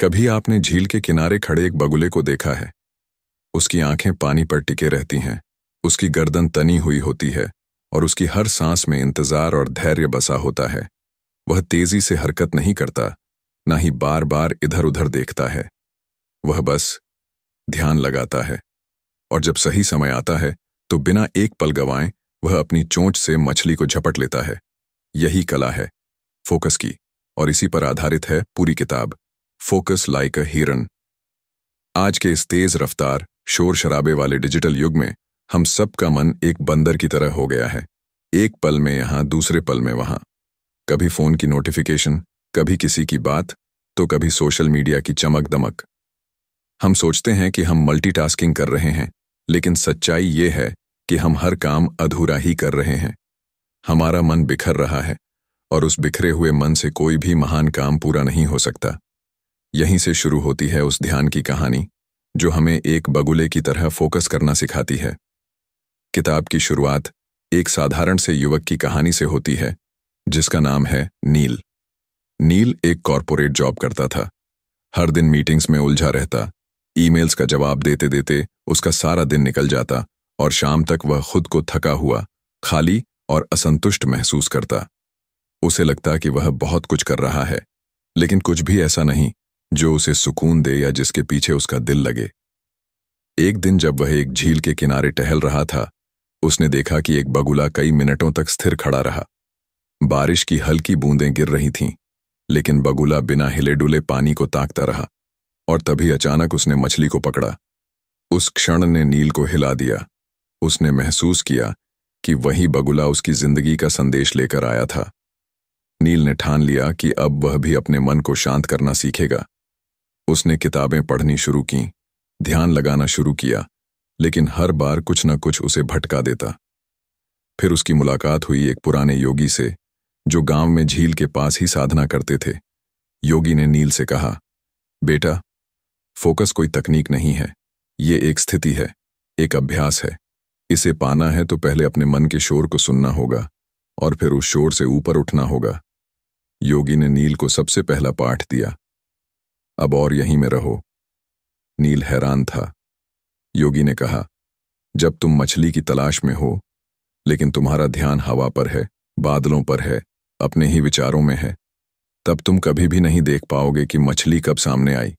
कभी आपने झील के किनारे खड़े एक बगुले को देखा है। उसकी आंखें पानी पर टिके रहती हैं, उसकी गर्दन तनी हुई होती है और उसकी हर सांस में इंतजार और धैर्य बसा होता है। वह तेजी से हरकत नहीं करता, ना ही बार बार इधर उधर देखता है। वह बस ध्यान लगाता है और जब सही समय आता है तो बिना एक पल गंवाए वह अपनी चोंच से मछली को झपट लेता है। यही कला है फोकस की, और इसी पर आधारित है पूरी किताब, फोकस लाइक अ हिरन। आज के इस तेज रफ्तार शोर शराबे वाले डिजिटल युग में हम सबका मन एक बंदर की तरह हो गया है। एक पल में यहां, दूसरे पल में वहां। कभी फोन की नोटिफिकेशन, कभी किसी की बात, तो कभी सोशल मीडिया की चमक दमक। हम सोचते हैं कि हम मल्टीटास्किंग कर रहे हैं, लेकिन सच्चाई ये है कि हम हर काम अधूरा ही कर रहे हैं। हमारा मन बिखर रहा है और उस बिखरे हुए मन से कोई भी महान काम पूरा नहीं हो सकता। यहीं से शुरू होती है उस ध्यान की कहानी जो हमें एक बगुले की तरह फोकस करना सिखाती है। किताब की शुरुआत एक साधारण से युवक की कहानी से होती है जिसका नाम है नील। नील एक कॉरपोरेट जॉब करता था। हर दिन मीटिंग्स में उलझा रहता, ईमेल्स का जवाब देते देते उसका सारा दिन निकल जाता और शाम तक वह खुद को थका हुआ, खाली और असंतुष्ट महसूस करता। उसे लगता कि वह बहुत कुछ कर रहा है, लेकिन कुछ भी ऐसा नहीं जो उसे सुकून दे या जिसके पीछे उसका दिल लगे। एक दिन जब वह एक झील के किनारे टहल रहा था, उसने देखा कि एक बगुला कई मिनटों तक स्थिर खड़ा रहा। बारिश की हल्की बूंदें गिर रही थीं, लेकिन बगुला बिना हिले डुले पानी को ताकता रहा। और तभी अचानक उसने मछली को पकड़ा। उस क्षण ने नील को हिला दिया। उसने महसूस किया कि वही बगुला उसकी जिंदगी का संदेश लेकर आया था। नील ने ठान लिया कि अब वह भी अपने मन को शांत करना सीखेगा। उसने किताबें पढ़नी शुरू की, ध्यान लगाना शुरू किया, लेकिन हर बार कुछ न कुछ उसे भटका देता। फिर उसकी मुलाकात हुई एक पुराने योगी से जो गांव में झील के पास ही साधना करते थे। योगी ने नील से कहा, बेटा, फोकस कोई तकनीक नहीं है, ये एक स्थिति है, एक अभ्यास है। इसे पाना है तो पहले अपने मन के शोर को सुनना होगा और फिर उस शोर से ऊपर उठना होगा। योगी ने नील को सबसे पहला पाठ दिया, अब और यहीं में रहो। नील हैरान था। योगी ने कहा, जब तुम मछली की तलाश में हो, लेकिन तुम्हारा ध्यान हवा पर है, बादलों पर है, अपने ही विचारों में है, तब तुम कभी भी नहीं देख पाओगे कि मछली कब सामने आई।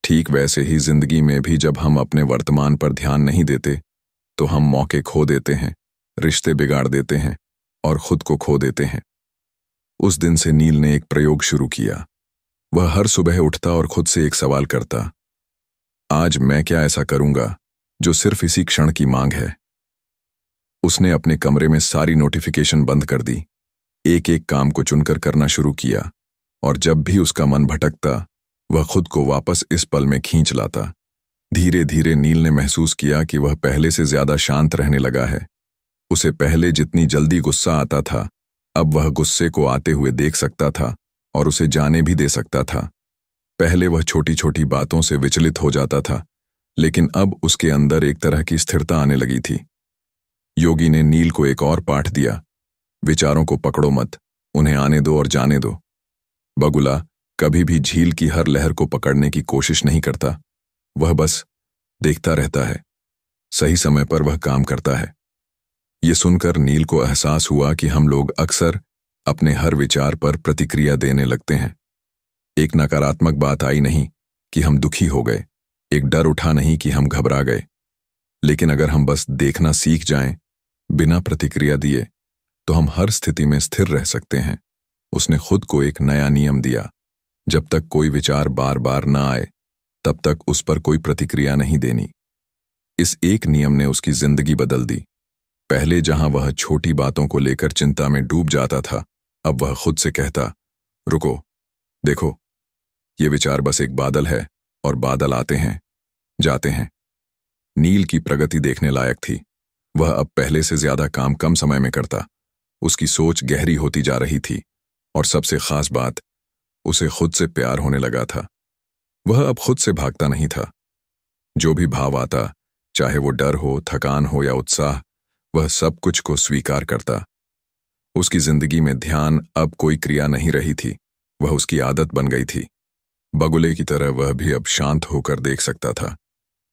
ठीक वैसे ही जिंदगी में भी जब हम अपने वर्तमान पर ध्यान नहीं देते तो हम मौके खो देते हैं, रिश्ते बिगाड़ देते हैं और खुद को खो देते हैं। उस दिन से नील ने एक प्रयोग शुरू किया। वह हर सुबह उठता और खुद से एक सवाल करता, आज मैं क्या ऐसा करूंगा जो सिर्फ इसी क्षण की मांग है। उसने अपने कमरे में सारी नोटिफिकेशन बंद कर दी, एक एक काम को चुनकर करना शुरू किया, और जब भी उसका मन भटकता वह खुद को वापस इस पल में खींच लाता। धीरे धीरे नील ने महसूस किया कि वह पहले से ज्यादा शांत रहने लगा है। उसे पहले जितनी जल्दी गुस्सा आता था, अब वह गुस्से को आते हुए देख सकता था और उसे जाने भी दे सकता था। पहले वह छोटी छोटी बातों से विचलित हो जाता था, लेकिन अब उसके अंदर एक तरह की स्थिरता आने लगी थी। योगी ने नील को एक और पाठ दिया, विचारों को पकड़ो मत, उन्हें आने दो और जाने दो। बगुला कभी भी झील की हर लहर को पकड़ने की कोशिश नहीं करता, वह बस देखता रहता है। सही समय पर वह काम करता है। ये सुनकर नील को एहसास हुआ कि हम लोग अक्सर अपने हर विचार पर प्रतिक्रिया देने लगते हैं। एक नकारात्मक बात आई नहीं कि हम दुखी हो गए, एक डर उठा नहीं कि हम घबरा गए। लेकिन अगर हम बस देखना सीख जाएं, बिना प्रतिक्रिया दिए, तो हम हर स्थिति में स्थिर रह सकते हैं। उसने खुद को एक नया नियम दिया, जब तक कोई विचार बार बार ना आए तब तक उस पर कोई प्रतिक्रिया नहीं देनी। इस एक नियम ने उसकी जिंदगी बदल दी। पहले जहां वह छोटी बातों को लेकर चिंता में डूब जाता था, अब वह खुद से कहता, रुको, देखो, ये विचार बस एक बादल है और बादल आते हैं, जाते हैं। नील की प्रगति देखने लायक थी। वह अब पहले से ज्यादा काम कम समय में करता। उसकी सोच गहरी होती जा रही थी और सबसे खास बात, उसे खुद से प्यार होने लगा था। वह अब खुद से भागता नहीं था। जो भी भाव आता, चाहे वो डर हो, थकान हो या उत्साह, वह सब कुछ को स्वीकार करता। उसकी जिंदगी में ध्यान अब कोई क्रिया नहीं रही थी, वह उसकी आदत बन गई थी। बगुले की तरह वह भी अब शांत होकर देख सकता था,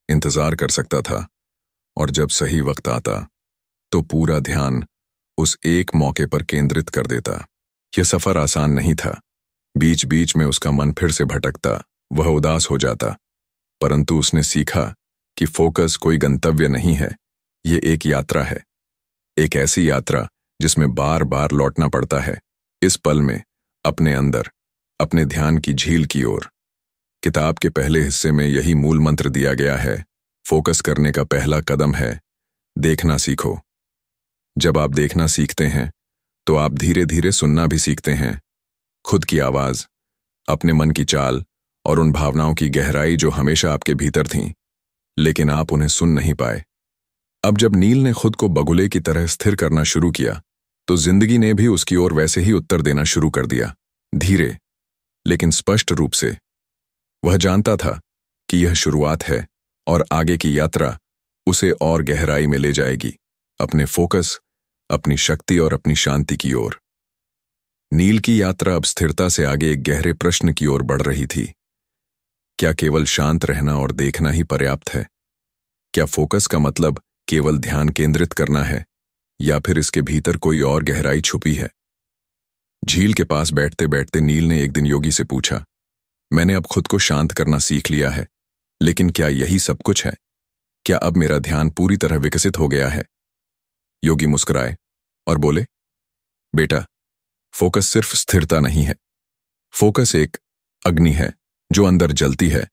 इंतजार कर सकता था, और जब सही वक्त आता तो पूरा ध्यान उस एक मौके पर केंद्रित कर देता। यह सफर आसान नहीं था। बीच बीच में उसका मन फिर से भटकता, वह उदास हो जाता, परंतु उसने सीखा कि फोकस कोई गंतव्य नहीं है, ये एक यात्रा है। एक ऐसी यात्रा जिसमें बार बार लौटना पड़ता है, इस पल में, अपने अंदर, अपने ध्यान की झील की ओर। किताब के पहले हिस्से में यही मूल मंत्र दिया गया है। फोकस करने का पहला कदम है देखना सीखो। जब आप देखना सीखते हैं तो आप धीरे धीरे सुनना भी सीखते हैं, खुद की आवाज, अपने मन की चाल और उन भावनाओं की गहराई जो हमेशा आपके भीतर थीं, लेकिन आप उन्हें सुन नहीं पाए। अब जब नील ने खुद को बगुले की तरह स्थिर करना शुरू किया तो जिंदगी ने भी उसकी ओर वैसे ही उत्तर देना शुरू कर दिया, धीरे लेकिन स्पष्ट रूप से। वह जानता था कि यह शुरुआत है और आगे की यात्रा उसे और गहराई में ले जाएगी, अपने फोकस, अपनी शक्ति और अपनी शांति की ओर। नील की यात्रा अब स्थिरता से आगे एक गहरे प्रश्न की ओर बढ़ रही थी। क्या केवल शांत रहना और देखना ही पर्याप्त है? क्या फोकस का मतलब केवल ध्यान केंद्रित करना है, या फिर इसके भीतर कोई और गहराई छुपी है? झील के पास बैठते बैठते नील ने एक दिन योगी से पूछा, मैंने अब खुद को शांत करना सीख लिया है, लेकिन क्या यही सब कुछ है? क्या अब मेरा ध्यान पूरी तरह विकसित हो गया है? योगी मुस्कुराए और बोले, बेटा, फोकस सिर्फ स्थिरता नहीं है। फोकस एक अग्नि है जो अंदर जलती है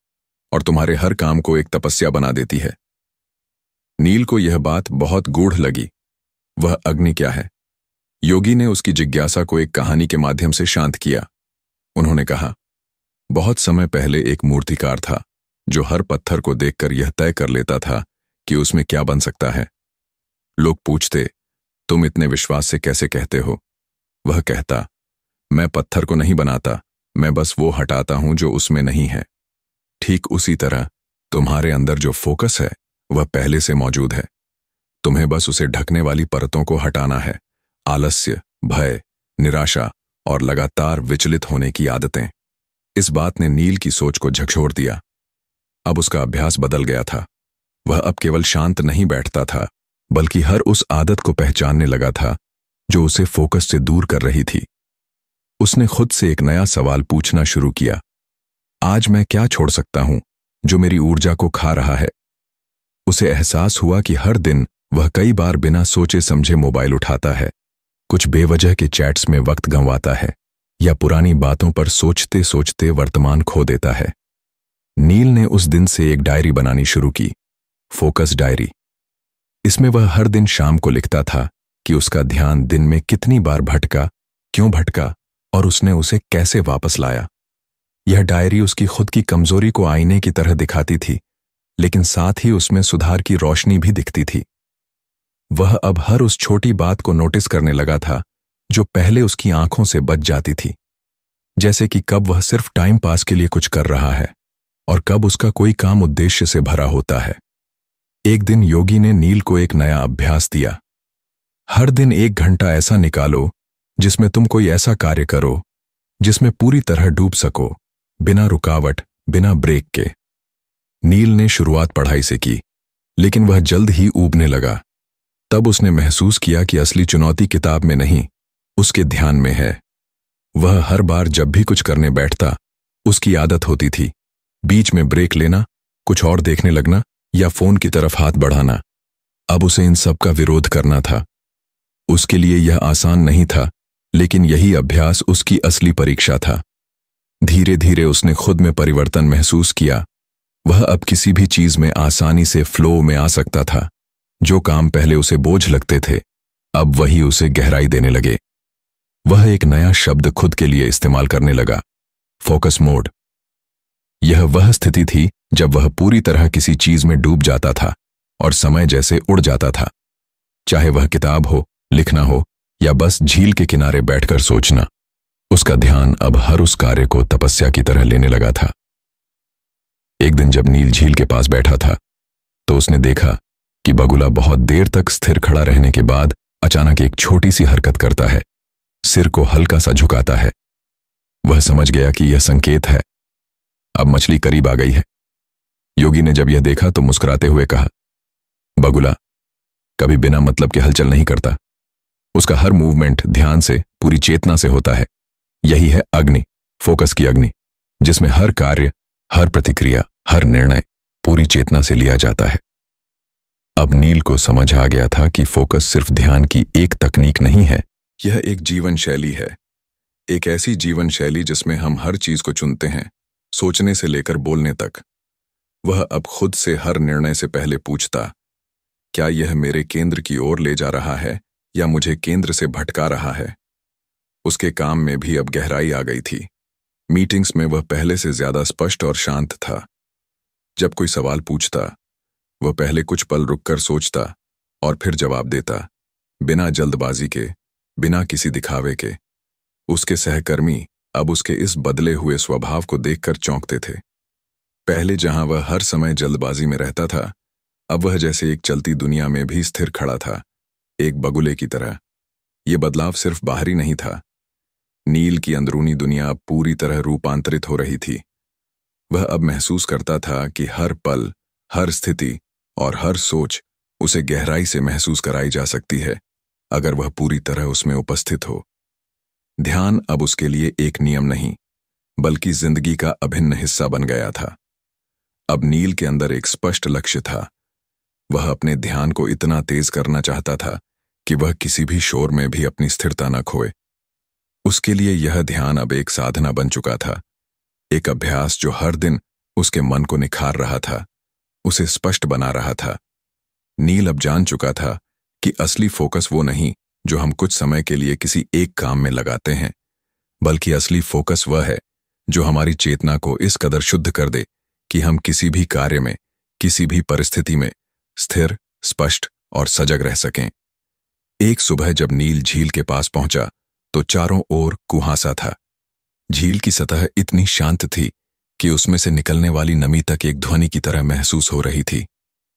और तुम्हारे हर काम को एक तपस्या बना देती है। नील को यह बात बहुत गूढ़ लगी। वह अग्नि क्या है? योगी ने उसकी जिज्ञासा को एक कहानी के माध्यम से शांत किया। उन्होंने कहा, बहुत समय पहले एक मूर्तिकार था जो हर पत्थर को देखकर यह तय कर लेता था कि उसमें क्या बन सकता है। लोग पूछते, तुम इतने विश्वास से कैसे कहते हो? वह कहता, मैं पत्थर को नहीं बनाता, मैं बस वो हटाता हूं जो उसमें नहीं है। ठीक उसी तरह तुम्हारे अंदर जो फोकस है वह पहले से मौजूद है, तुम्हें बस उसे ढकने वाली परतों को हटाना है। आलस्य, भय, निराशा और लगातार विचलित होने की आदतें। इस बात ने नील की सोच को झकझोर दिया। अब उसका अभ्यास बदल गया था। वह अब केवल शांत नहीं बैठता था, बल्कि हर उस आदत को पहचानने लगा था जो उसे फोकस से दूर कर रही थी। उसने खुद से एक नया सवाल पूछना शुरू किया, आज मैं क्या छोड़ सकता हूं जो मेरी ऊर्जा को खा रहा है? उसे एहसास हुआ कि हर दिन वह कई बार बिना सोचे समझे मोबाइल उठाता है, कुछ बेवजह के चैट्स में वक्त गंवाता है, या पुरानी बातों पर सोचते सोचते वर्तमान खो देता है। नील ने उस दिन से एक डायरी बनानी शुरू की, फोकस डायरी। इसमें वह हर दिन शाम को लिखता था कि उसका ध्यान दिन में कितनी बार भटका, क्यों भटका और उसने उसे कैसे वापस लाया। यह डायरी उसकी खुद की कमजोरी को आईने की तरह दिखाती थी, लेकिन साथ ही उसमें सुधार की रोशनी भी दिखती थी। वह अब हर उस छोटी बात को नोटिस करने लगा था जो पहले उसकी आंखों से बच जाती थी, जैसे कि कब वह सिर्फ टाइम पास के लिए कुछ कर रहा है और कब उसका कोई काम उद्देश्य से भरा होता है। एक दिन योगी ने नील को एक नया अभ्यास दिया। हर दिन 1 घंटा ऐसा निकालो जिसमें तुम कोई ऐसा कार्य करो जिसमें पूरी तरह डूब सको, बिना रुकावट, बिना ब्रेक के। नील ने शुरुआत पढ़ाई से की, लेकिन वह जल्द ही ऊबने लगा। तब उसने महसूस किया कि असली चुनौती किताब में नहीं, उसके ध्यान में है। वह हर बार जब भी कुछ करने बैठता, उसकी आदत होती थी बीच में ब्रेक लेना, कुछ और देखने लगना या फोन की तरफ हाथ बढ़ाना। अब उसे इन सब का विरोध करना था। उसके लिए यह आसान नहीं था, लेकिन यही अभ्यास उसकी असली परीक्षा था। धीरे धीरे उसने खुद में परिवर्तन महसूस किया। वह अब किसी भी चीज में आसानी से फ्लो में आ सकता था। जो काम पहले उसे बोझ लगते थे, अब वही उसे गहराई देने लगे। वह एक नया शब्द खुद के लिए इस्तेमाल करने लगा, फोकस मोड। यह वह स्थिति थी जब वह पूरी तरह किसी चीज में डूब जाता था और समय जैसे उड़ जाता था। चाहे वह किताब हो, लिखना हो या बस झील के किनारे बैठकर सोचना, उसका ध्यान अब हर उस कार्य को तपस्या की तरह लेने लगा था। एक दिन जब नील झील के पास बैठा था तो उसने देखा कि बगुला बहुत देर तक स्थिर खड़ा रहने के बाद अचानक एक छोटी सी हरकत करता है, सिर को हल्का सा झुकाता है। वह समझ गया कि यह संकेत है अब मछली करीब आ गई है। योगी ने जब यह देखा तो मुस्कुराते हुए कहा, बगुला कभी बिना मतलब के हलचल नहीं करता। उसका हर मूवमेंट ध्यान से, पूरी चेतना से होता है। यही है अग्नि, फोकस की अग्नि, जिसमें हर कार्य, हर प्रतिक्रिया, हर निर्णय पूरी चेतना से लिया जाता है। अब नील को समझ आ गया था कि फोकस सिर्फ ध्यान की एक तकनीक नहीं है, यह एक जीवन शैली है। एक ऐसी जीवन शैली जिसमें हम हर चीज को चुनते हैं, सोचने से लेकर बोलने तक। वह अब खुद से हर निर्णय से पहले पूछता, क्या यह मेरे केंद्र की ओर ले जा रहा है या मुझे केंद्र से भटका रहा है। उसके काम में भी अब गहराई आ गई थी। मीटिंग्स में वह पहले से ज्यादा स्पष्ट और शांत था। जब कोई सवाल पूछता, वह पहले कुछ पल रुककर सोचता और फिर जवाब देता, बिना जल्दबाजी के, बिना किसी दिखावे के। उसके सहकर्मी अब उसके इस बदले हुए स्वभाव को देखकर चौंकते थे। पहले जहां वह हर समय जल्दबाजी में रहता था, अब वह जैसे एक चलती दुनिया में भी स्थिर खड़ा था, एक बगुले की तरह। यह बदलाव सिर्फ बाहरी नहीं था, नील की अंदरूनी दुनिया अब पूरी तरह रूपांतरित हो रही थी। वह अब महसूस करता था कि हर पल, हर स्थिति और हर सोच उसे गहराई से महसूस कराई जा सकती है, अगर वह पूरी तरह उसमें उपस्थित हो। ध्यान अब उसके लिए एक नियम नहीं, बल्कि जिंदगी का अभिन्न हिस्सा बन गया था। अब नील के अंदर एक स्पष्ट लक्ष्य था। वह अपने ध्यान को इतना तेज करना चाहता था कि वह किसी भी शोर में भी अपनी स्थिरता न खोए। उसके लिए यह ध्यान अब एक साधना बन चुका था, एक अभ्यास जो हर दिन उसके मन को निखार रहा था, उसे स्पष्ट बना रहा था। नील अब जान चुका था कि असली फोकस वो नहीं जो हम कुछ समय के लिए किसी एक काम में लगाते हैं, बल्कि असली फोकस वह है जो हमारी चेतना को इस कदर शुद्ध कर दे कि हम किसी भी कार्य में, किसी भी परिस्थिति में स्थिर, स्पष्ट और सजग रह सकें। एक सुबह जब नील झील के पास पहुंचा तो चारों ओर कुहासा था। झील की सतह इतनी शांत थी कि उसमें से निकलने वाली नमी तक एक ध्वनि की तरह महसूस हो रही थी।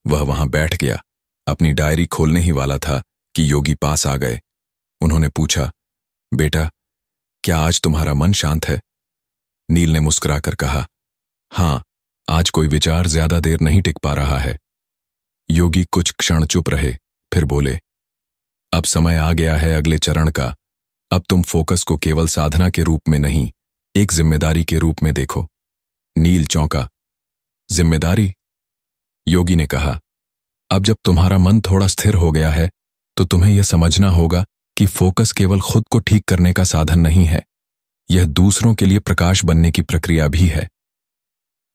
वह वहां बैठ गया, अपनी डायरी खोलने ही वाला था कि योगी पास आ गए। उन्होंने पूछा, बेटा, क्या आज तुम्हारा मन शांत है? नील ने मुस्कुराकर कहा, हाँ, आज कोई विचार ज्यादा देर नहीं टिक पा रहा है। योगी कुछ क्षण चुप रहे, फिर बोले, अब समय आ गया है अगले चरण का। अब तुम फोकस को केवल साधना के रूप में नहीं, एक जिम्मेदारी के रूप में देखो। नील चौंका, जिम्मेदारी? योगी ने कहा, अब जब तुम्हारा मन थोड़ा स्थिर हो गया है तो तुम्हें यह समझना होगा कि फोकस केवल खुद को ठीक करने का साधन नहीं है, यह दूसरों के लिए प्रकाश बनने की प्रक्रिया भी है।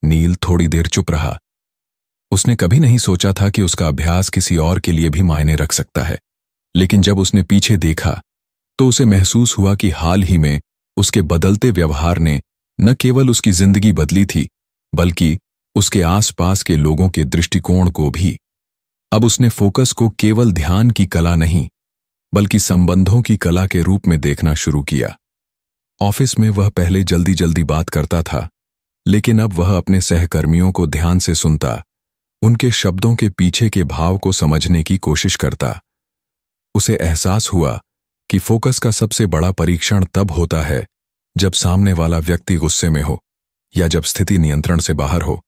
नील थोड़ी देर चुप रहा। उसने कभी नहीं सोचा था कि उसका अभ्यास किसी और के लिए भी मायने रख सकता है, लेकिन जब उसने पीछे देखा तो उसे महसूस हुआ कि हाल ही में उसके बदलते व्यवहार ने न केवल उसकी जिंदगी बदली थी, बल्कि उसके आसपास के लोगों के दृष्टिकोण को भी। अब उसने फोकस को केवल ध्यान की कला नहीं, बल्कि संबंधों की कला के रूप में देखना शुरू किया। ऑफिस में वह पहले जल्दी जल्दी बात करता था, लेकिन अब वह अपने सहकर्मियों को ध्यान से सुनता, उनके शब्दों के पीछे के भाव को समझने की कोशिश करता। उसे एहसास हुआ कि फोकस का सबसे बड़ा परीक्षण तब होता है जब सामने वाला व्यक्ति गुस्से में हो या जब स्थिति नियंत्रण से बाहर हो।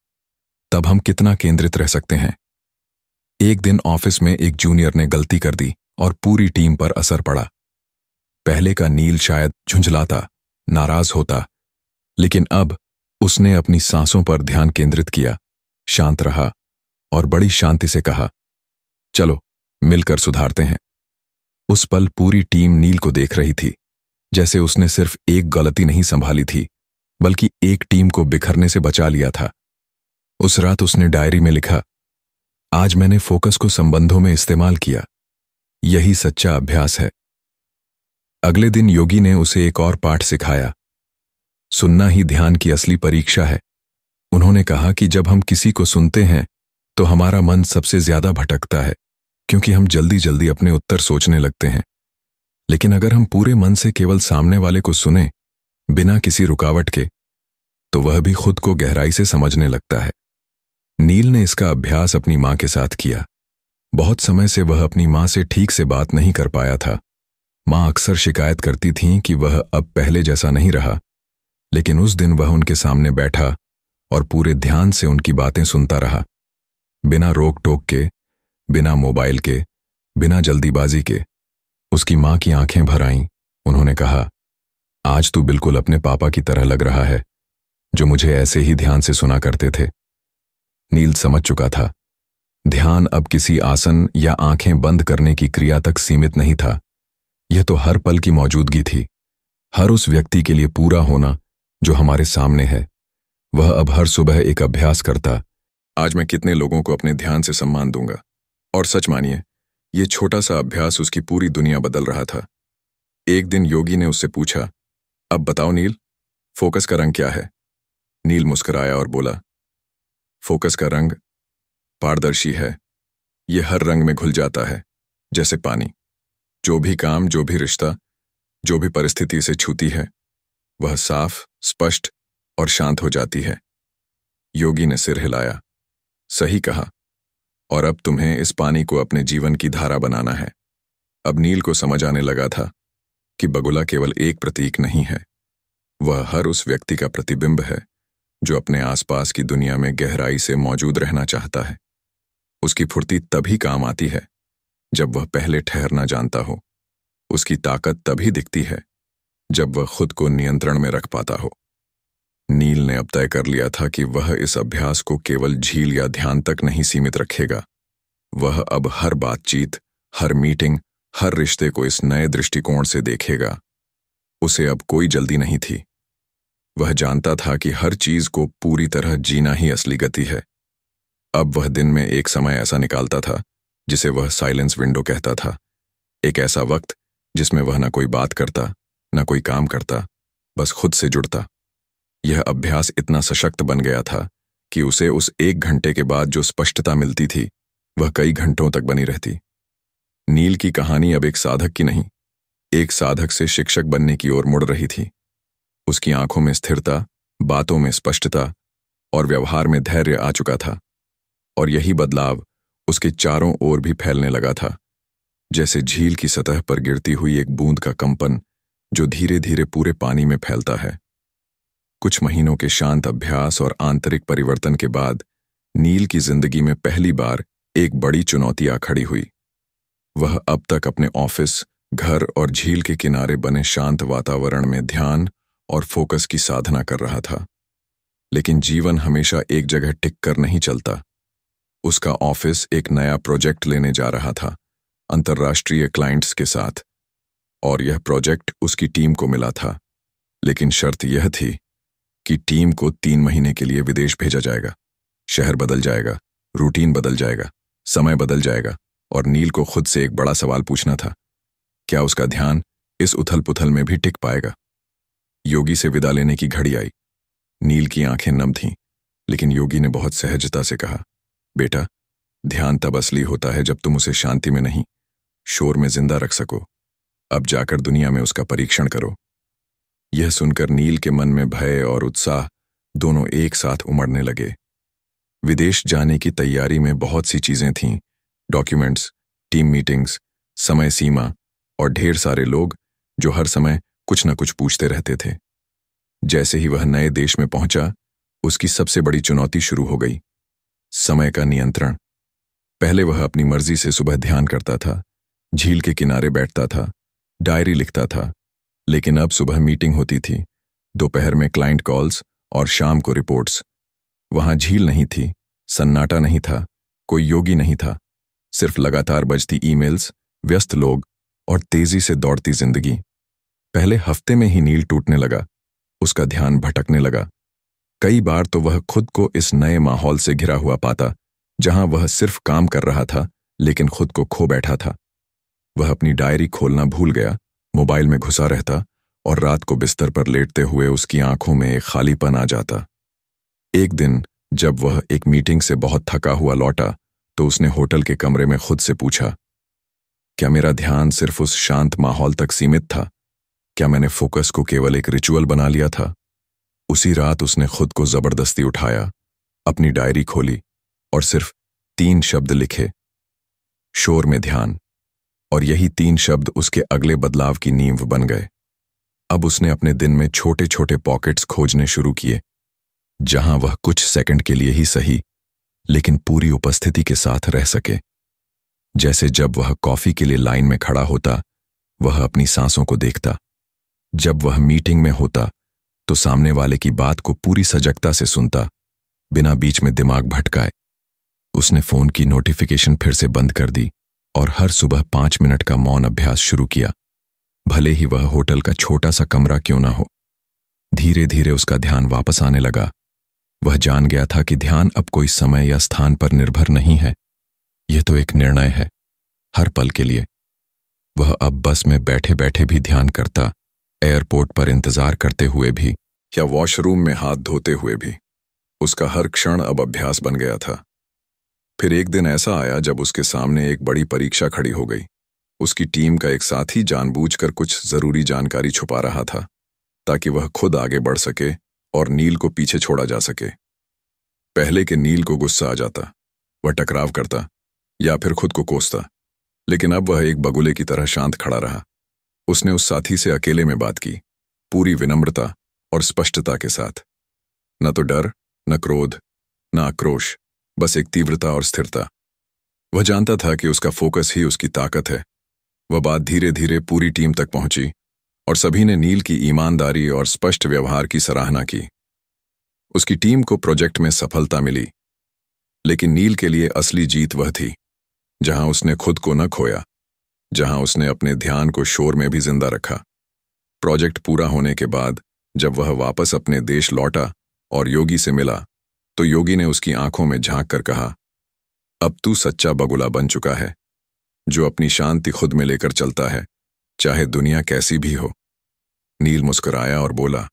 तब हम कितना केंद्रित रह सकते हैं। एक दिन ऑफिस में एक जूनियर ने गलती कर दी और पूरी टीम पर असर पड़ा। पहले का नील शायद झुंझलाता, नाराज होता, लेकिन अब उसने अपनी सांसों पर ध्यान केंद्रित किया, शांत रहा और बड़ी शांति से कहा, चलो मिलकर सुधारते हैं। उस पल पूरी टीम नील को देख रही थी, जैसे उसने सिर्फ एक गलती नहीं संभाली थी, बल्कि एक टीम को बिखरने से बचा लिया था। उस रात उसने डायरी में लिखा, आज मैंने फोकस को संबंधों में इस्तेमाल किया, यही सच्चा अभ्यास है। अगले दिन योगी ने उसे एक और पाठ सिखाया, सुनना ही ध्यान की असली परीक्षा है। उन्होंने कहा कि जब हम किसी को सुनते हैं तो हमारा मन सबसे ज्यादा भटकता है, क्योंकि हम जल्दी जल्दी अपने उत्तर सोचने लगते हैं। लेकिन अगर हम पूरे मन से केवल सामने वाले को सुने, बिना किसी रुकावट के, तो वह भी खुद को गहराई से समझने लगता है। नील ने इसका अभ्यास अपनी मां के साथ किया। बहुत समय से वह अपनी मां से ठीक से बात नहीं कर पाया था। मां अक्सर शिकायत करती थीं कि वह अब पहले जैसा नहीं रहा, लेकिन उस दिन वह उनके सामने बैठा और पूरे ध्यान से उनकी बातें सुनता रहा, बिना रोक टोक के, बिना मोबाइल के, बिना जल्दीबाजी के। उसकी मां की आंखें भर आईं। उन्होंने कहा, आज तू बिल्कुल अपने पापा की तरह लग रहा है, जो मुझे ऐसे ही ध्यान से सुना करते थे। नील समझ चुका था, ध्यान अब किसी आसन या आंखें बंद करने की क्रिया तक सीमित नहीं था। यह तो हर पल की मौजूदगी थी, हर उस व्यक्ति के लिए पूरा होना जो हमारे सामने है। वह अब हर सुबह एक अभ्यास करता, आज मैं कितने लोगों को अपने ध्यान से सम्मान दूंगा। और सच मानिए, यह छोटा सा अभ्यास उसकी पूरी दुनिया बदल रहा था। एक दिन योगी ने उससे पूछा, अब बताओ नील, फोकस का रंग क्या है? नील मुस्कुराया और बोला, फोकस का रंग पारदर्शी है। यह हर रंग में घुल जाता है, जैसे पानी। जो भी काम, जो भी रिश्ता, जो भी परिस्थिति इसे छूती है, वह साफ, स्पष्ट और शांत हो जाती है। योगी ने सिर हिलाया, सही कहा। और अब तुम्हें इस पानी को अपने जीवन की धारा बनाना है। अब नील को समझ आने लगा था कि बगुला केवल एक प्रतीक नहीं है, वह हर उस व्यक्ति का प्रतिबिंब है जो अपने आसपास की दुनिया में गहराई से मौजूद रहना चाहता है। उसकी फुर्ती तभी काम आती है जब वह पहले ठहरना जानता हो। उसकी ताकत तभी दिखती है जब वह खुद को नियंत्रण में रख पाता हो। नील ने अब तय कर लिया था कि वह इस अभ्यास को केवल झील या ध्यान तक नहीं सीमित रखेगा। वह अब हर बातचीत, हर मीटिंग, हर रिश्ते को इस नए दृष्टिकोण से देखेगा। उसे अब कोई जल्दी नहीं थी। वह जानता था कि हर चीज को पूरी तरह जीना ही असली गति है। अब वह दिन में एक समय ऐसा निकालता था जिसे वह साइलेंस विंडो कहता था। एक ऐसा वक्त जिसमें वह न कोई बात करता, न कोई काम करता, बस खुद से जुड़ता। यह अभ्यास इतना सशक्त बन गया था कि उसे उस 1 घंटे के बाद जो स्पष्टता मिलती थी, वह कई घंटों तक बनी रहती। नील की कहानी अब एक साधक की नहीं, एक साधक से शिक्षक बनने की ओर मुड़ रही थी। उसकी आंखों में स्थिरता, बातों में स्पष्टता और व्यवहार में धैर्य आ चुका था। और यही बदलाव उसके चारों ओर भी फैलने लगा था, जैसे झील की सतह पर गिरती हुई एक बूंद का कंपन जो धीरे धीरे पूरे पानी में फैलता है। कुछ महीनों के शांत अभ्यास और आंतरिक परिवर्तन के बाद नील की जिंदगी में पहली बार एक बड़ी चुनौती आ खड़ी हुई। वह अब तक अपने ऑफिस, घर और झील के किनारे बने शांत वातावरण में ध्यान और फोकस की साधना कर रहा था। लेकिन जीवन हमेशा एक जगह टिक कर नहीं चलता। उसका ऑफिस एक नया प्रोजेक्ट लेने जा रहा था, अंतर्राष्ट्रीय क्लाइंट्स के साथ। और यह प्रोजेक्ट उसकी टीम को मिला था, लेकिन शर्त यह थी कि टीम को 3 महीने के लिए विदेश भेजा जाएगा। शहर बदल जाएगा, रूटीन बदल जाएगा, समय बदल जाएगा। और नील को खुद से एक बड़ा सवाल पूछना था, क्या उसका ध्यान इस उथल पुथल में भी टिक पाएगा? योगी से विदा लेने की घड़ी आई। नील की आंखें नम थीं, लेकिन योगी ने बहुत सहजता से कहा, बेटा, ध्यान तब असली होता है जब तुम उसे शांति में नहीं, शोर में जिंदा रख सको। अब जाकर दुनिया में उसका परीक्षण करो। यह सुनकर नील के मन में भय और उत्साह दोनों एक साथ उमड़ने लगे। विदेश जाने की तैयारी में बहुत सी चीजें थीं, डॉक्यूमेंट्स, टीम मीटिंग्स, समय सीमा और ढेर सारे लोग जो हर समय कुछ न कुछ पूछते रहते थे। जैसे ही वह नए देश में पहुंचा, उसकी सबसे बड़ी चुनौती शुरू हो गई, समय का नियंत्रण। पहले वह अपनी मर्जी से सुबह ध्यान करता था, झील के किनारे बैठता था, डायरी लिखता था। लेकिन अब सुबह मीटिंग होती थी, दोपहर में क्लाइंट कॉल्स और शाम को रिपोर्ट्स। वहां झील नहीं थी, सन्नाटा नहीं था, कोई योगी नहीं था, सिर्फ लगातार बजती ईमेल्स, व्यस्त लोग और तेजी से दौड़ती जिंदगी। पहले हफ्ते में ही नील टूटने लगा, उसका ध्यान भटकने लगा। कई बार तो वह खुद को इस नए माहौल से घिरा हुआ पाता, जहां वह सिर्फ काम कर रहा था लेकिन खुद को खो बैठा था। वह अपनी डायरी खोलना भूल गया, मोबाइल में घुसा रहता और रात को बिस्तर पर लेटते हुए उसकी आंखों में एक खालीपन आ जाता। एक दिन जब वह एक मीटिंग से बहुत थका हुआ लौटा, तो उसने होटल के कमरे में खुद से पूछा, क्या मेरा ध्यान सिर्फ उस शांत माहौल तक सीमित था? क्या मैंने फोकस को केवल एक रिचुअल बना लिया था? उसी रात उसने खुद को जबरदस्ती उठाया, अपनी डायरी खोली और सिर्फ 3 शब्द लिखे, शोर में ध्यान। और यही 3 शब्द उसके अगले बदलाव की नींव बन गए। अब उसने अपने दिन में छोटे छोटे पॉकेट्स खोजने शुरू किए, जहां वह कुछ सेकंड के लिए ही सही, लेकिन पूरी उपस्थिति के साथ रह सके। जैसे जब वह कॉफी के लिए लाइन में खड़ा होता, वह अपनी सांसों को देखता। जब वह मीटिंग में होता तो सामने वाले की बात को पूरी सजगता से सुनता, बिना बीच में दिमाग भटकाए। उसने फोन की नोटिफिकेशन फिर से बंद कर दी और हर सुबह 5 मिनट का मौन अभ्यास शुरू किया, भले ही वह होटल का छोटा सा कमरा क्यों ना हो। धीरे धीरे उसका ध्यान वापस आने लगा। वह जान गया था कि ध्यान अब कोई समय या स्थान पर निर्भर नहीं है, यह तो एक निर्णय है, हर पल के लिए। वह अब बस में बैठे बैठे भी ध्यान करता, एयरपोर्ट पर इंतजार करते हुए भी, या वॉशरूम में हाथ धोते हुए भी। उसका हर क्षण अब अभ्यास बन गया था। फिर एक दिन ऐसा आया जब उसके सामने एक बड़ी परीक्षा खड़ी हो गई। उसकी टीम का एक साथी जानबूझकर कुछ जरूरी जानकारी छुपा रहा था, ताकि वह खुद आगे बढ़ सके और नील को पीछे छोड़ा जा सके। पहले के नील को गुस्सा आ जाता, वह टकराव करता या फिर खुद को कोसता, लेकिन अब वह एक बगुले की तरह शांत खड़ा रहा। उसने उस साथी से अकेले में बात की, पूरी विनम्रता और स्पष्टता के साथ। न तो डर, न क्रोध, न आक्रोश, बस एक तीव्रता और स्थिरता। वह जानता था कि उसका फोकस ही उसकी ताकत है। वह बात धीरे धीरे पूरी टीम तक पहुंची और सभी ने नील की ईमानदारी और स्पष्ट व्यवहार की सराहना की। उसकी टीम को प्रोजेक्ट में सफलता मिली, लेकिन नील के लिए असली जीत वह थी जहां उसने खुद को न खोया, जहां उसने अपने ध्यान को शोर में भी जिंदा रखा। प्रोजेक्ट पूरा होने के बाद जब वह वापस अपने देश लौटा और योगी से मिला, तो योगी ने उसकी आंखों में झांक कर कहा, अब तू सच्चा बगुला बन चुका है, जो अपनी शांति खुद में लेकर चलता है, चाहे दुनिया कैसी भी हो। नील मुस्कुराया और बोला,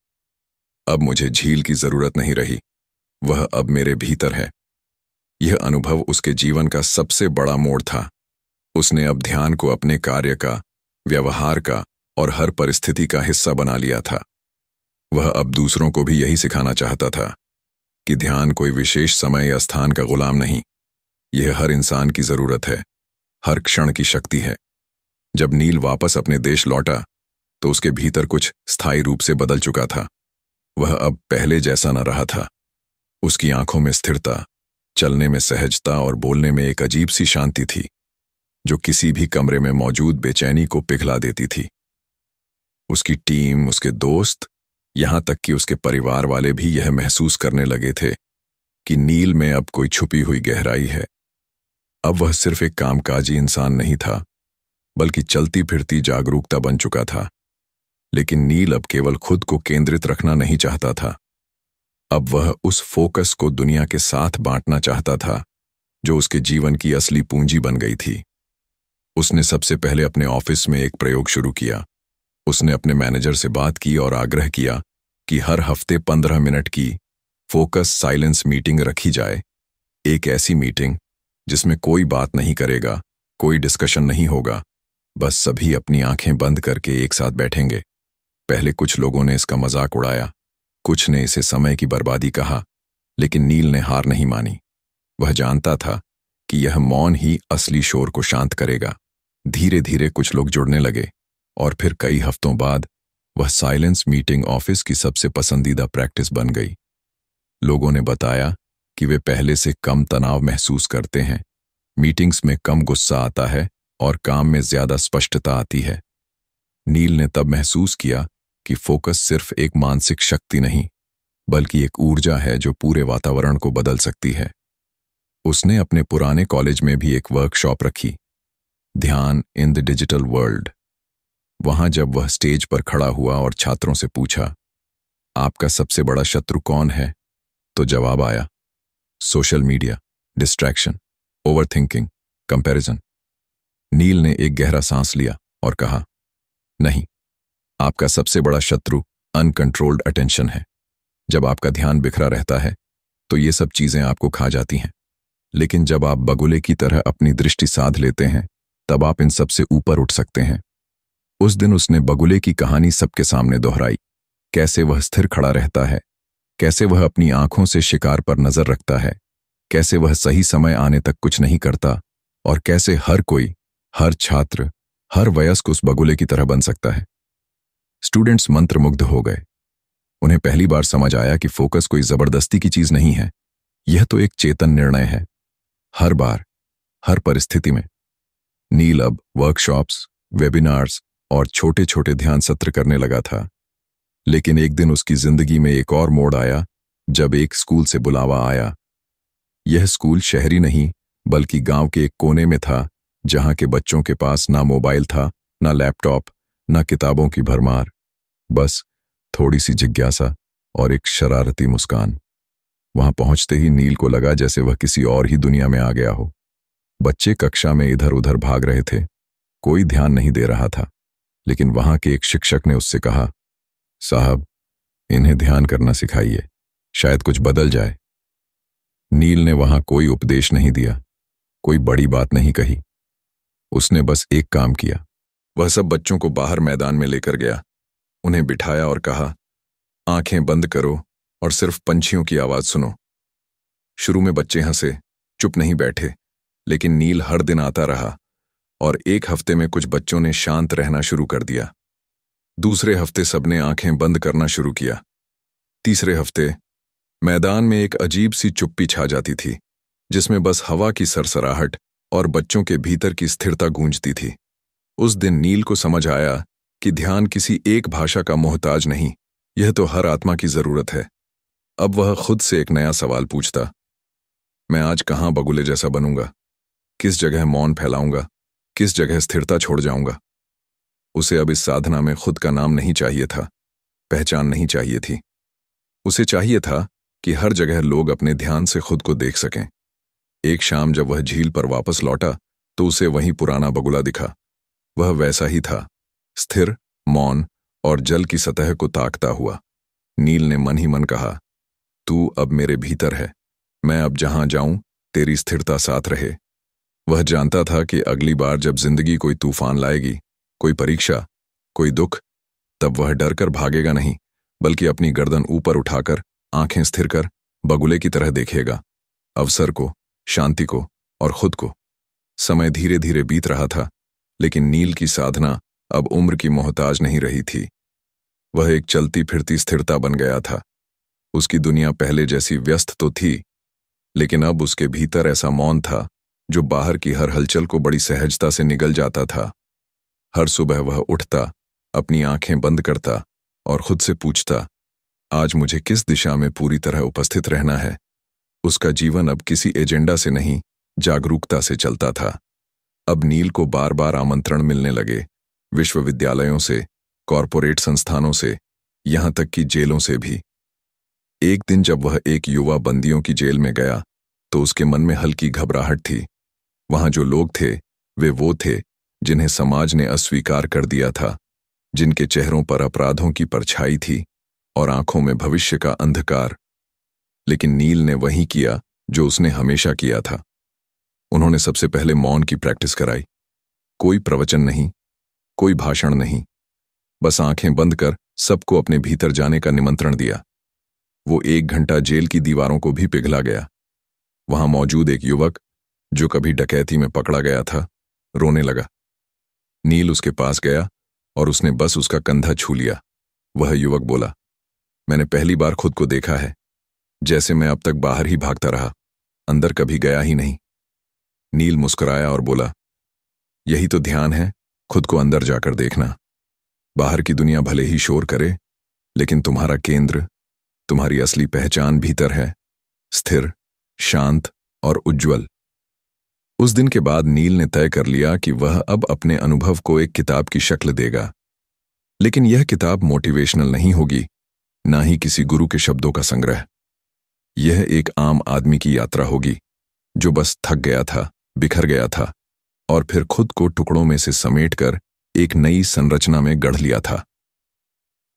अब मुझे झील की जरूरत नहीं रही, वह अब मेरे भीतर है। यह अनुभव उसके जीवन का सबसे बड़ा मोड़ था। उसने अब ध्यान को अपने कार्य का, व्यवहार का और हर परिस्थिति का हिस्सा बना लिया था। वह अब दूसरों को भी यही सिखाना चाहता था कि ध्यान कोई विशेष समय या स्थान का गुलाम नहीं, यह हर इंसान की जरूरत है, हर क्षण की शक्ति है। जब नील वापस अपने देश लौटा तो उसके भीतर कुछ स्थायी रूप से बदल चुका था। वह अब पहले जैसा न रहा था। उसकी आंखों में स्थिरता, चलने में सहजता और बोलने में एक अजीब सी शांति थी, जो किसी भी कमरे में मौजूद बेचैनी को पिघला देती थी। उसकी टीम, उसके दोस्त, यहां तक कि उसके परिवार वाले भी यह महसूस करने लगे थे कि नील में अब कोई छुपी हुई गहराई है। अब वह सिर्फ एक कामकाजी इंसान नहीं था, बल्कि चलती फिरती जागरूकता बन चुका था। लेकिन नील अब केवल खुद को केंद्रित रखना नहीं चाहता था। अब वह उस फोकस को दुनिया के साथ बांटना चाहता था, जो उसके जीवन की असली पूंजी बन गई थी। उसने सबसे पहले अपने ऑफिस में एक प्रयोग शुरू किया। उसने अपने मैनेजर से बात की और आग्रह किया कि हर हफ्ते 15 मिनट की फोकस साइलेंस मीटिंग रखी जाए। एक ऐसी मीटिंग जिसमें कोई बात नहीं करेगा, कोई डिस्कशन नहीं होगा, बस सभी अपनी आंखें बंद करके एक साथ बैठेंगे। पहले कुछ लोगों ने इसका मजाक उड़ाया, कुछ ने इसे समय की बर्बादी कहा, लेकिन नील ने हार नहीं मानी। वह जानता था कि यह मौन ही असली शोर को शांत करेगा। धीरे धीरे कुछ लोग जुड़ने लगे और फिर कई हफ्तों बाद वह साइलेंस मीटिंग ऑफिस की सबसे पसंदीदा प्रैक्टिस बन गई। लोगों ने बताया कि वे पहले से कम तनाव महसूस करते हैं, मीटिंग्स में कम गुस्सा आता है और काम में ज्यादा स्पष्टता आती है। नील ने तब महसूस किया कि फोकस सिर्फ एक मानसिक शक्ति नहीं, बल्कि एक ऊर्जा है जो पूरे वातावरण को बदल सकती है। उसने अपने पुराने कॉलेज में भी एक वर्कशॉप रखी, ध्यान इन द डिजिटल वर्ल्ड। वहां जब वह स्टेज पर खड़ा हुआ और छात्रों से पूछा, आपका सबसे बड़ा शत्रु कौन है, तो जवाब आया, social media, distraction, overthinking, comparison. Neel ने एक गहरा सांस लिया और कहा, नहीं, आपका सबसे बड़ा शत्रु अनकंट्रोल्ड अटेंशन है। जब आपका ध्यान बिखरा रहता है तो ये सब चीजें आपको खा जाती हैं, लेकिन जब आप बगुले की तरह अपनी दृष्टि साध लेते हैं, तब आप इन सब से ऊपर उठ सकते हैं। उस दिन उसने बगुले की कहानी सबके सामने दोहराई, कैसे वह स्थिर खड़ा रहता है, कैसे वह अपनी आंखों से शिकार पर नजर रखता है, कैसे वह सही समय आने तक कुछ नहीं करता, और कैसे हर कोई, हर छात्र, हर वयस्क उस बगुले की तरह बन सकता है। स्टूडेंट्स मंत्रमुग्ध हो गए। उन्हें पहली बार समझ आया कि फोकस कोई जबरदस्ती की चीज नहीं है, यह तो एक चेतन निर्णय है। हर बार, हर परिस्थिति में नील अब वर्कशॉप्स, वेबिनार्स और छोटे छोटे ध्यान सत्र करने लगा था। लेकिन एक दिन उसकी जिंदगी में एक और मोड़ आया, जब एक स्कूल से बुलावा आया। यह स्कूल शहरी नहीं, बल्कि गांव के एक कोने में था, जहां के बच्चों के पास ना मोबाइल था, ना लैपटॉप, ना किताबों की भरमार, बस थोड़ी सी जिज्ञासा और एक शरारती मुस्कान। वहां पहुंचते ही नील को लगा जैसे वह किसी और ही दुनिया में आ गया हो। बच्चे कक्षा में इधर उधर भाग रहे थे, कोई ध्यान नहीं दे रहा था, लेकिन वहां के एक शिक्षक ने उससे कहा, साहब, इन्हें ध्यान करना सिखाइए, शायद कुछ बदल जाए। नील ने वहां कोई उपदेश नहीं दिया, कोई बड़ी बात नहीं कही। उसने बस एक काम किया। वह सब बच्चों को बाहर मैदान में लेकर गया, उन्हें बिठाया और कहा, आंखें बंद करो और सिर्फ पंछियों की आवाज सुनो। शुरू में बच्चे हंसे, चुप नहीं बैठे, लेकिन नील हर दिन आता रहा और एक हफ्ते में कुछ बच्चों ने शांत रहना शुरू कर दिया। दूसरे हफ्ते सबने आंखें बंद करना शुरू किया। तीसरे हफ्ते मैदान में एक अजीब सी चुप्पी छा जाती थी, जिसमें बस हवा की सरसराहट और बच्चों के भीतर की स्थिरता गूंजती थी। उस दिन नील को समझ आया कि ध्यान किसी एक भाषा का मोहताज नहीं, यह तो हर आत्मा की जरूरत है। अब वह खुद से एक नया सवाल पूछता, मैं आज कहां बगुले जैसा बनूंगा? किस जगह मौन फैलाऊंगा? किस जगह स्थिरता छोड़ जाऊंगा? उसे अब इस साधना में खुद का नाम नहीं चाहिए था, पहचान नहीं चाहिए थी। उसे चाहिए था कि हर जगह लोग अपने ध्यान से खुद को देख सकें। एक शाम जब वह झील पर वापस लौटा तो उसे वही पुराना बगुला दिखा। वह वैसा ही था, स्थिर, मौन और जल की सतह को ताकता हुआ। नील ने मन ही मन कहा, तू अब मेरे भीतर है, मैं अब जहां जाऊं तेरी स्थिरता साथ रहे। वह जानता था कि अगली बार जब जिंदगी कोई तूफान लाएगी, कोई परीक्षा, कोई दुख, तब वह डर कर भागेगा नहीं, बल्कि अपनी गर्दन ऊपर उठाकर, आंखें स्थिर कर बगुले की तरह देखेगा, अवसर को, शांति को और खुद को। समय धीरे धीरे बीत रहा था, लेकिन नील की साधना अब उम्र की मोहताज नहीं रही थी। वह एक चलती फिरती स्थिरता बन गया था। उसकी दुनिया पहले जैसी व्यस्त तो थी, लेकिन अब उसके भीतर ऐसा मौन था जो बाहर की हर हलचल को बड़ी सहजता से निगल जाता था। हर सुबह वह उठता, अपनी आंखें बंद करता और खुद से पूछता, आज मुझे किस दिशा में पूरी तरह उपस्थित रहना है। उसका जीवन अब किसी एजेंडा से नहीं, जागरूकता से चलता था। अब नील को बार बार आमंत्रण मिलने लगे, विश्वविद्यालयों से, कॉरपोरेट संस्थानों से, यहां तक कि जेलों से भी। एक दिन जब वह एक युवा बंदियों की जेल में गया तो उसके मन में हल्की घबराहट थी। वहां जो लोग थे वे वो थे जिन्हें समाज ने अस्वीकार कर दिया था, जिनके चेहरों पर अपराधों की परछाई थी और आंखों में भविष्य का अंधकार। लेकिन नील ने वही किया जो उसने हमेशा किया था। उन्होंने सबसे पहले मौन की प्रैक्टिस कराई। कोई प्रवचन नहीं, कोई भाषण नहीं, बस आंखें बंद कर सबको अपने भीतर जाने का निमंत्रण दिया। वो 1 घंटा जेल की दीवारों को भी पिघला गया। वहां मौजूद एक युवक, जो कभी डकैती में पकड़ा गया था, रोने लगा। नील उसके पास गया और उसने बस उसका कंधा छू लिया। वह युवक बोला, मैंने पहली बार खुद को देखा है, जैसे मैं अब तक बाहर ही भागता रहा, अंदर कभी गया ही नहीं। नील मुस्कुराया और बोला, यही तो ध्यान है, खुद को अंदर जाकर देखना। बाहर की दुनिया भले ही शोर करे, लेकिन तुम्हारा केंद्र, तुम्हारी असली पहचान भीतर है, स्थिर, शांत और उज्ज्वल। उस दिन के बाद नील ने तय कर लिया कि वह अब अपने अनुभव को एक किताब की शक्ल देगा। लेकिन यह किताब मोटिवेशनल नहीं होगी, ना ही किसी गुरु के शब्दों का संग्रह। यह एक आम आदमी की यात्रा होगी, जो बस थक गया था, बिखर गया था और फिर खुद को टुकड़ों में से समेटकर एक नई संरचना में गढ़ लिया था।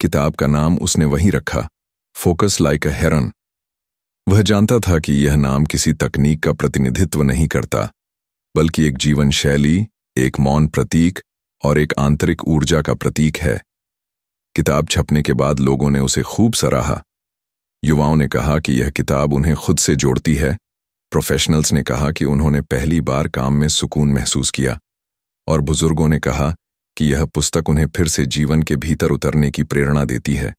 किताब का नाम उसने वही रखा, फोकस लाइक अ हेरन। वह जानता था कि यह नाम किसी तकनीक का प्रतिनिधित्व नहीं करता, बल्कि एक जीवन शैली, एक मौन प्रतीक और एक आंतरिक ऊर्जा का प्रतीक है। किताब छपने के बाद लोगों ने उसे खूब सराहा। युवाओं ने कहा कि यह किताब उन्हें खुद से जोड़ती है, प्रोफेशनल्स ने कहा कि उन्होंने पहली बार काम में सुकून महसूस किया और बुजुर्गों ने कहा कि यह पुस्तक उन्हें फिर से जीवन के भीतर उतरने की प्रेरणा देती है।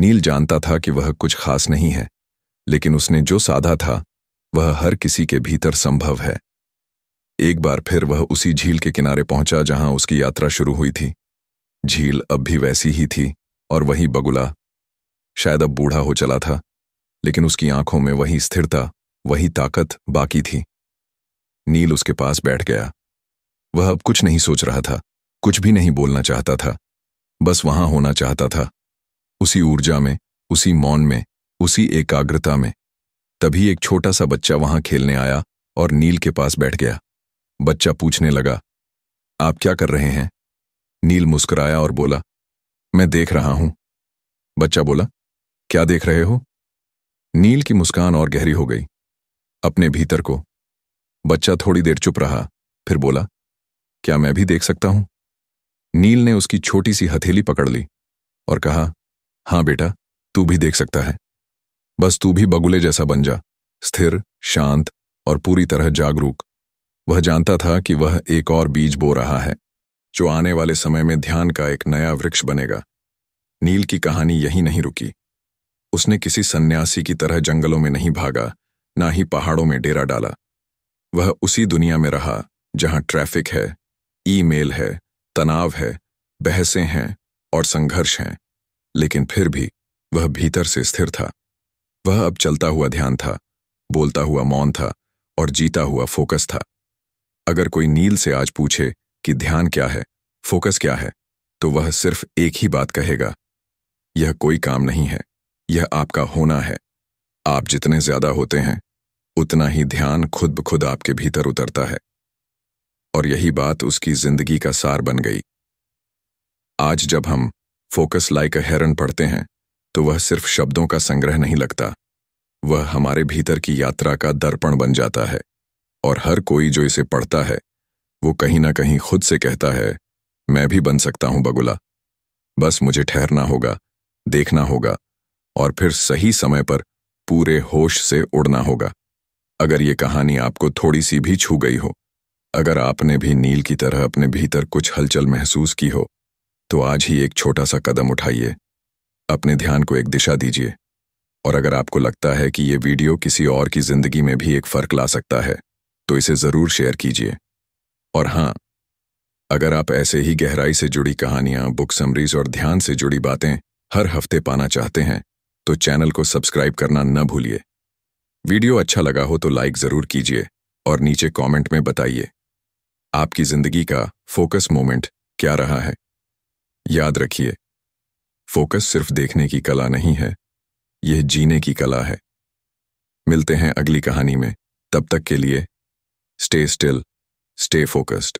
नील जानता था कि वह कुछ खास नहीं है, लेकिन उसने जो साधा था वह हर किसी के भीतर संभव है। एक बार फिर वह उसी झील के किनारे पहुंचा जहां उसकी यात्रा शुरू हुई थी। झील अब भी वैसी ही थी और वही बगुला, शायद अब बूढ़ा हो चला था, लेकिन उसकी आंखों में वही स्थिरता, वही ताकत बाकी थी। नील उसके पास बैठ गया। वह अब कुछ नहीं सोच रहा था, कुछ भी नहीं बोलना चाहता था, बस वहां होना चाहता था, उसी ऊर्जा में, उसी मौन में, उसी एकाग्रता में। तभी एक छोटा सा बच्चा वहां खेलने आया और नील के पास बैठ गया। बच्चा पूछने लगा, आप क्या कर रहे हैं? नील मुस्कुराया और बोला, मैं देख रहा हूं। बच्चा बोला, क्या देख रहे हो? नील की मुस्कान और गहरी हो गई। अपने भीतर को। बच्चा थोड़ी देर चुप रहा, फिर बोला, क्या मैं भी देख सकता हूं? नील ने उसकी छोटी सी हथेली पकड़ ली और कहा, हां बेटा, तू भी देख सकता है। बस तू भी बगुले जैसा बन जा, स्थिर, शांत और पूरी तरह जागरूक। वह जानता था कि वह एक और बीज बो रहा है, जो आने वाले समय में ध्यान का एक नया वृक्ष बनेगा। नील की कहानी यहीं नहीं रुकी। उसने किसी सन्यासी की तरह जंगलों में नहीं भागा, ना ही पहाड़ों में डेरा डाला। वह उसी दुनिया में रहा जहां ट्रैफिक है, ईमेल है, तनाव है, बहसें हैं और संघर्ष हैं, लेकिन फिर भी वह भीतर से स्थिर था। वह अब चलता हुआ ध्यान था, बोलता हुआ मौन था और जीता हुआ फोकस था। अगर कोई नील से आज पूछे कि ध्यान क्या है, फोकस क्या है, तो वह सिर्फ एक ही बात कहेगा, यह कोई काम नहीं है, यह आपका होना है। आप जितने ज्यादा होते हैं, उतना ही ध्यान खुद ब खुद आपके भीतर उतरता है। और यही बात उसकी जिंदगी का सार बन गई। आज जब हम फोकस लाइक अ हेरन पढ़ते हैं, तो वह सिर्फ शब्दों का संग्रह नहीं लगता, वह हमारे भीतर की यात्रा का दर्पण बन जाता है। और हर कोई जो इसे पढ़ता है, वो कहीं ना कहीं खुद से कहता है, मैं भी बन सकता हूं बगुला। बस मुझे ठहरना होगा, देखना होगा और फिर सही समय पर पूरे होश से उड़ना होगा। अगर ये कहानी आपको थोड़ी सी भी छू गई हो, अगर आपने भी नील की तरह अपने भीतर कुछ हलचल महसूस की हो, तो आज ही एक छोटा सा कदम उठाइए, अपने ध्यान को एक दिशा दीजिए। और अगर आपको लगता है कि ये वीडियो किसी और की जिंदगी में भी एक फर्क ला सकता है, तो इसे जरूर शेयर कीजिए। और हाँ, अगर आप ऐसे ही गहराई से जुड़ी कहानियां, बुक समरीज और ध्यान से जुड़ी बातें हर हफ्ते पाना चाहते हैं, तो चैनल को सब्सक्राइब करना न भूलिए। वीडियो अच्छा लगा हो तो लाइक जरूर कीजिए और नीचे कमेंट में बताइए, आपकी जिंदगी का फोकस मोमेंट क्या रहा है। याद रखिए, फोकस सिर्फ देखने की कला नहीं है, यह जीने की कला है। मिलते हैं अगली कहानी में, तब तक के लिए स्टे स्टिल, स्टे फोकस्ड।